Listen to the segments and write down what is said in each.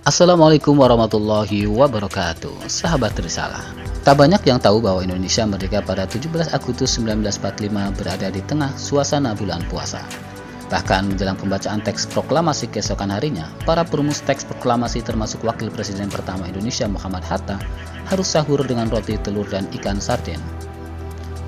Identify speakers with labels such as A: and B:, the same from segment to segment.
A: Assalamualaikum warahmatullahi wabarakatuh. Sahabat Risalah, tak banyak yang tahu bahwa Indonesia merdeka pada 17 Agustus 1945 berada di tengah suasana bulan puasa. Bahkan menjelang pembacaan teks proklamasi keesokan harinya, para perumus teks proklamasi termasuk Wakil Presiden pertama Indonesia Muhammad Hatta harus sahur dengan roti, telur, dan ikan sarden.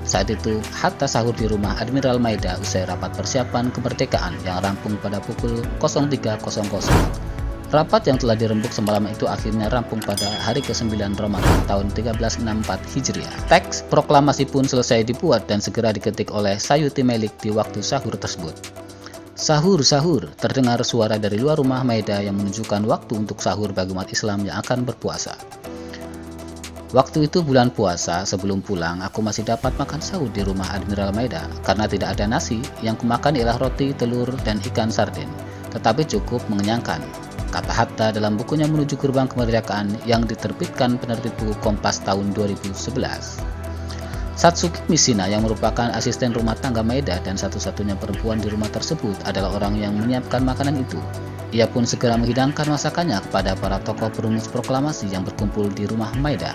A: Saat itu, Hatta sahur di rumah Admiral Maida usai rapat persiapan kemerdekaan yang rampung pada pukul 03.00. Rapat yang telah dirembuk semalam itu akhirnya rampung pada hari ke-9 Ramadan tahun 1364 Hijriah. Teks proklamasi pun selesai dibuat dan segera diketik oleh Sayuti Melik di waktu sahur tersebut. Sahur, sahur, terdengar suara dari luar rumah Maida yang menunjukkan waktu untuk sahur bagi umat Islam yang akan berpuasa. Waktu itu bulan puasa, sebelum pulang aku masih dapat makan sahur di rumah Admiral Maida karena tidak ada nasi, yang kumakan ialah roti, telur, dan ikan sarden, tetapi cukup mengenyangkan, kata Hatta dalam bukunya Menuju Gerbang Kemerdekaan yang diterbitkan penerbit buku Kompas tahun 2011. Satsuki Mishina yang merupakan asisten rumah tangga Maida dan satu-satunya perempuan di rumah tersebut adalah orang yang menyiapkan makanan itu. Ia pun segera menghidangkan masakannya kepada para tokoh perumus proklamasi yang berkumpul di rumah Maida.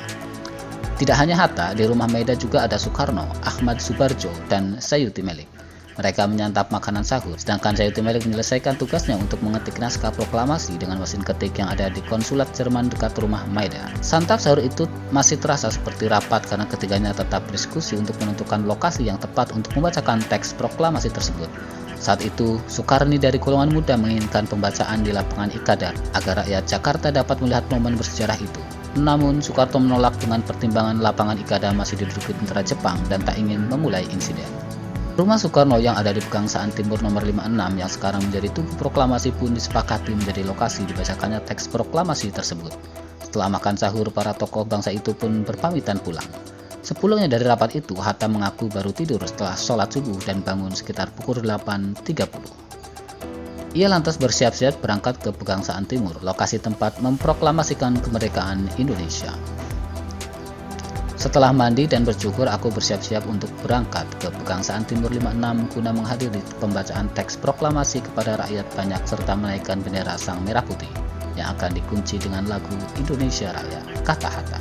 A: Tidak hanya Hatta, di rumah Maida juga ada Soekarno, Ahmad Subarjo, dan Sayuti Melik. Mereka menyantap makanan sahur, sedangkan Sayuti Melik menyelesaikan tugasnya untuk mengetik naskah proklamasi dengan mesin ketik yang ada di konsulat Jerman dekat rumah Maida. Santap sahur itu masih terasa seperti rapat karena ketiganya tetap berdiskusi untuk menentukan lokasi yang tepat untuk membacakan teks proklamasi tersebut. Saat itu, Soekarni dari golongan muda menginginkan pembacaan di lapangan Ikadar agar rakyat Jakarta dapat melihat momen bersejarah itu. Namun, Soekarno menolak dengan pertimbangan lapangan Ikadar masih diduduki tentara Jepang dan tak ingin memulai insiden. Rumah Soekarno yang ada di Pegangsaan Timur nomor 56 yang sekarang menjadi Tugu Proklamasi pun disepakati menjadi lokasi dibacakannya teks proklamasi tersebut. Setelah makan sahur, para tokoh bangsa itu pun berpamitan pulang. Sepulangnya dari rapat itu, Hatta mengaku baru tidur setelah sholat subuh dan bangun sekitar pukul 8.30. Ia lantas bersiap-siap berangkat ke Pegangsaan Timur, lokasi tempat memproklamasikan kemerdekaan Indonesia. Setelah mandi dan bercukur, aku bersiap-siap untuk berangkat ke Pegangsaan Timur 56 guna menghadiri pembacaan teks proklamasi kepada rakyat banyak serta menaikkan bendera Sang Merah Putih yang akan dikunci dengan lagu Indonesia Raya, kata Hatta.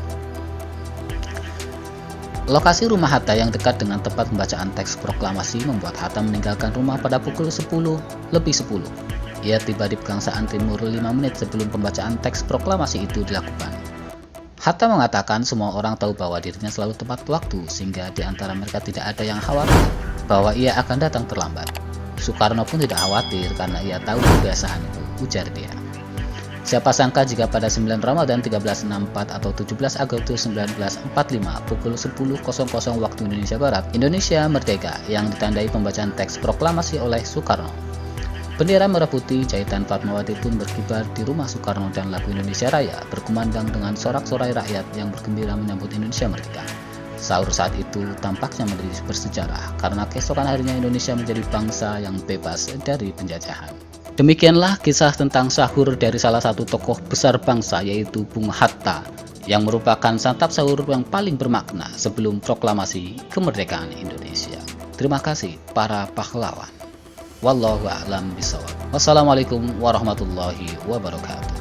A: Lokasi rumah Hatta yang dekat dengan tempat pembacaan teks proklamasi membuat Hatta meninggalkan rumah pada pukul 10:10. Ia tiba di Pegangsaan Timur 5 menit sebelum pembacaan teks proklamasi itu dilakukan. Hatta mengatakan semua orang tahu bahwa dirinya selalu tepat waktu sehingga di antara mereka tidak ada yang khawatir bahwa ia akan datang terlambat. Soekarno pun tidak khawatir karena ia tahu kebiasaan itu, ujar dia. Siapa sangka jika pada 9 Ramadan 1364 atau 17 Agustus 1945 pukul 10.00 waktu Indonesia Barat, Indonesia merdeka yang ditandai pembacaan teks proklamasi oleh Soekarno. Bendera merah putih jahitan Fatmawati pun berkibar di rumah Soekarno dan lagu Indonesia Raya berkumandang dengan sorak-sorai rakyat yang bergembira menyambut Indonesia merdeka. Sahur saat itu tampaknya menjadi bersejarah karena keesokan harinya Indonesia menjadi bangsa yang bebas dari penjajahan. Demikianlah kisah tentang sahur dari salah satu tokoh besar bangsa yaitu Bung Hatta yang merupakan santap sahur yang paling bermakna sebelum proklamasi kemerdekaan Indonesia. Terima kasih para pahlawan. Wallahu a'lam bishawab. Wassalamualaikum warahmatullahi wabarakatuh.